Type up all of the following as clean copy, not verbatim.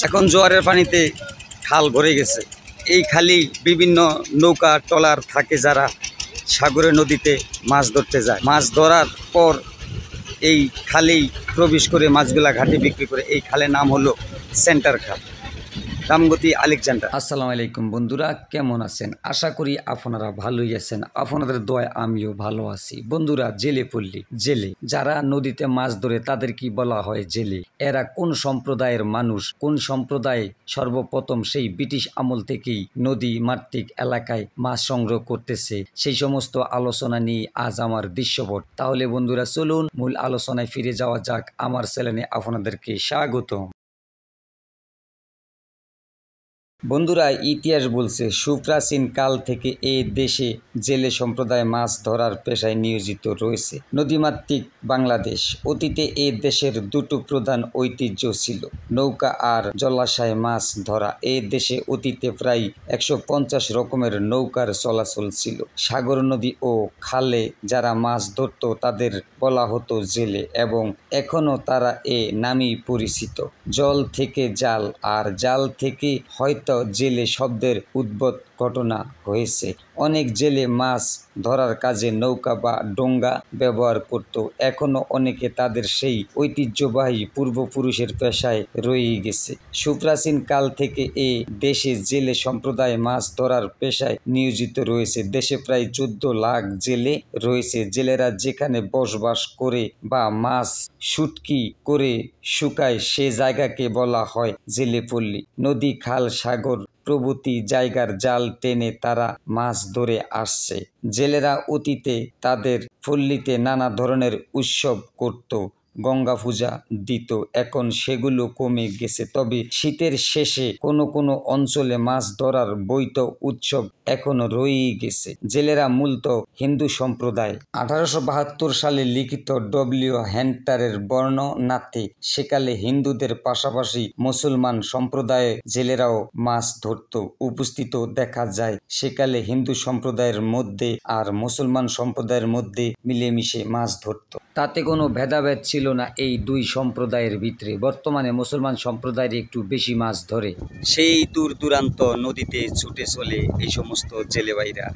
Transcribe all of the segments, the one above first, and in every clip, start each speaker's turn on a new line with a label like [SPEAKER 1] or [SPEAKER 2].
[SPEAKER 1] এখন জোয়ারের পানিতে খাল ভরে গেছে। এই খালি বিভিন্ন নৌকা ট্রলার থাকে, যারা সাগরে নদীতে মাছ ধরতে যায়। মাছ ধরার পর এই খালেই প্রবেশ করে মাছগুলা ঘাটে বিক্রি করে। এই খালের নাম হলো সেন্টার খাল, রামগতি আলেকজান্ডার। আসসালামু আলাইকুম বন্ধুরা, কেমন আছেন? আশা করি আপনারা ভালোই আছেন। আপনাদের দোয়ায় আমিও ভালো আছি। বন্ধুরা, জেলে পল্লী, জেলে যারা নদীতে মাছ ধরে তাদের কি বলা হয়? জেলে। এরা কোন সম্প্রদায়ের মানুষ? কোন সম্প্রদায় সর্বপ্রথম সেই ব্রিটিশ আমল থেকেই নদী মাতৃক এলাকায় মাছ সংগ্রহ করতেছে, সেই সমস্ত আলোচনা নিয়ে আজ আমার দৃশ্যপট। তাহলে বন্ধুরা চলুন মূল আলোচনায় ফিরে যাওয়া যাক। আমার চ্যানেলে আপনাদেরকে স্বাগতম। বন্ধুরা, ইতিহাস বলছে সুপ্রাচীন কাল থেকে এই দেশে জেলে সম্প্রদায় মাছ ধরার পেশায় নিয়োজিত রয়েছে। নদীমাতৃক বাংলাদেশ। অতীতে এই দেশের দুটো প্রধান ঐতিহ্য ছিল, নৌকা আর জলাশয়ে মাছ ধরা। এই দেশে অতীতে প্রায় 150 রকমের নৌকার চলাচল ছিল। সাগর, নদী ও খালে যারা মাছ ধরত তাদের বলা হতো জেলে, এবং এখনও তারা এ নামেই পরিচিত। জল থেকে জাল, আর জাল থেকে হয়তো জেলে শব্দের উদ্ভব ঘটনা হয়েছে। অনেক জেলে মাছ ধরার কাজে নৌকা বা ডোঙ্গা ব্যবহার করত। এখনো অনেকে তাদের সেই ঐতিহ্যবাহী পূর্বপুরুষের পেশায় রয়ে গেছে। সুপ্রাচীন কাল থেকে এ দেশে জেলে সম্প্রদায় মাছ ধরার পেশায় নিয়োজিত রয়েছে। দেশে প্রায় 14 লাখ জেলে রয়েছে। জেলেরা যেখানে বসবাস করে বা মাছ শুটকি করে শুকায় সে জায়গাকে বলা হয় জেলে পল্লী। নদী, খাল, সাগর প্রভৃতি জায়গার জাল টেনে তারা মাছ ধরে আসছে। জেলেরা অতীতে তাদের পল্লীতে নানা ধরনের উৎসব করত, গঙ্গা পূজা দিত। এখন সেগুলো কমে গেছে, তবে শীতের শেষে কোনো কোনো অঞ্চলে মাছ ধরার বৈধ উৎসব এখনো রয়েই গেছে। জেলেরা মূলত হিন্দু সম্প্রদায়। 1872 সালে লিখিত ডব্লিউ হ্যান্টারের বর্ণনাতে সেকালে হিন্দুদের পাশাপাশি মুসলমান সম্প্রদায়ে জেলেরাও মাছ ধরত উপস্থিত দেখা যায়। সেকালে হিন্দু সম্প্রদায়ের মধ্যে আর মুসলমান সম্প্রদায়ের মধ্যে মিলেমিশে মাছ ধরত। তাতে কোনো ভেদাভেদ ছিল না এই দুই সম্প্রদায়ের ভিতরে। বর্তমানে মুসলমান সম্প্রদায়ের একটু বেশি মাছ ধরে। সেই দূর দূরান্ত নদীতে ছুটে চলে এই সমস্ত জেলেভাইরা।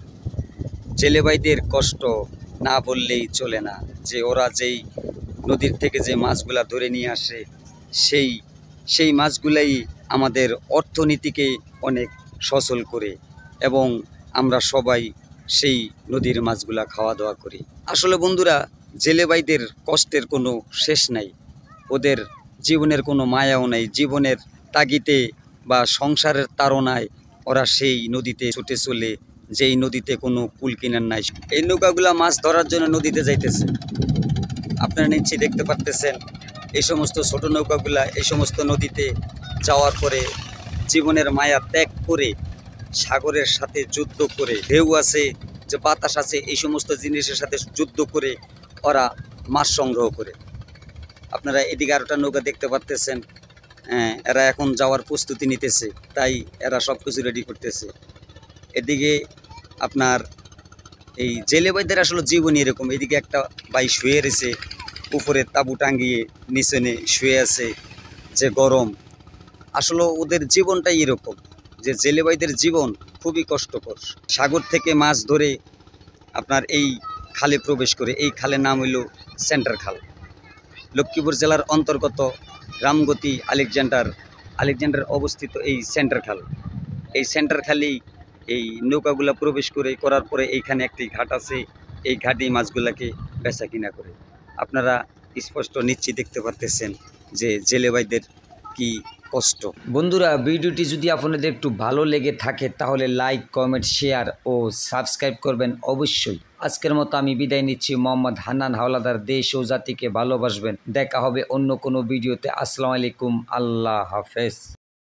[SPEAKER 1] জেলেভাইদের কষ্ট না বললেই চলে না, যে ওরা যেই নদীর থেকে যে মাছগুলা ধরে নিয়ে আসে সেই মাছগুলাই আমাদের অর্থনীতিকে অনেক সচল করে, এবং আমরা সবাই সেই নদীর মাছগুলা খাওয়া দাওয়া করি। আসলে বন্ধুরা, জেলেভাইদের কষ্টের কোনো শেষ নাই। ওদের জীবনের কোনো মায়াও নাই। জীবনের তাগিদে বা সংসারের তাড়নায় ওরা সেই নদীতে ছুটে চলে, যেই নদীতে কোনো কুল কিনার নাই। এই নৌকাগুলা মাছ ধরার জন্য নদীতে যাইতেছে। আপনারা নিশ্চয়ই দেখতে পারতেছেন এই সমস্ত ছোট নৌকাগুলা এই সমস্ত নদীতে যাওয়ার পরে জীবনের মায়া ত্যাগ করে, সাগরের সাথে যুদ্ধ করে, ঢেউ আছে যে বাতাস আছে, এই সমস্ত জিনিসের সাথে যুদ্ধ করে ওরা মাছ সংগ্রহ করে। আপনারা এদিকে আরেকটা নৌকা দেখতে পারতেছেন। এরা এখন যাওয়ার প্রস্তুতি নিতেছে, তাই এরা সব কিছু রেডি করতেছে। এদিকে আপনার এই জেলেভাইদের আসলে জীবনই এরকম। এদিকে একটা ভাই শুয়ে রয়েছে, উপরে তাঁবু টাঙ্গিয়ে নিচনে শুয়ে আছে, যে গরম। আসলে ওদের জীবনটাই এরকম, যে জেলেভাইদের জীবন খুবই কষ্টকর। সাগর থেকে মাছ ধরে আপনার এই খালে প্রবেশ করে। এই খালের নাম হইল সেন্টার খাল, লক্ষ্মীপুর জেলার অন্তর্গত রামগতি আলেকজান্ডার অবস্থিত এই সেন্টার খাল। এই সেন্টার খালেই এই নৌকাগুলা প্রবেশ করার পরে এইখানে একটি ঘাট আছে। এই ঘাটেই মাছগুলাকে বেচা কিনা করে। আপনারা স্পষ্ট নিশ্চয়ই দেখতে পারতেছেন যে জেলেভাইদের কি কষ্ট। বন্ধুরা, ভিডিওটি যদি আপনাদের একটু ভালো লেগে থাকে তাহলে লাইক, কমেন্ট, শেয়ার ও সাবস্ক্রাইব করবেন অবশ্যই। আজকের মতো আমি বিদায় নিচ্ছি। মোহাম্মদ হান্নান হাওলাদার। দেশ ও জাতিকে ভালোবাসবেন। দেখা হবে অন্য কোনো ভিডিওতে। আসসালামু আলাইকুম, আল্লাহ হাফেজ।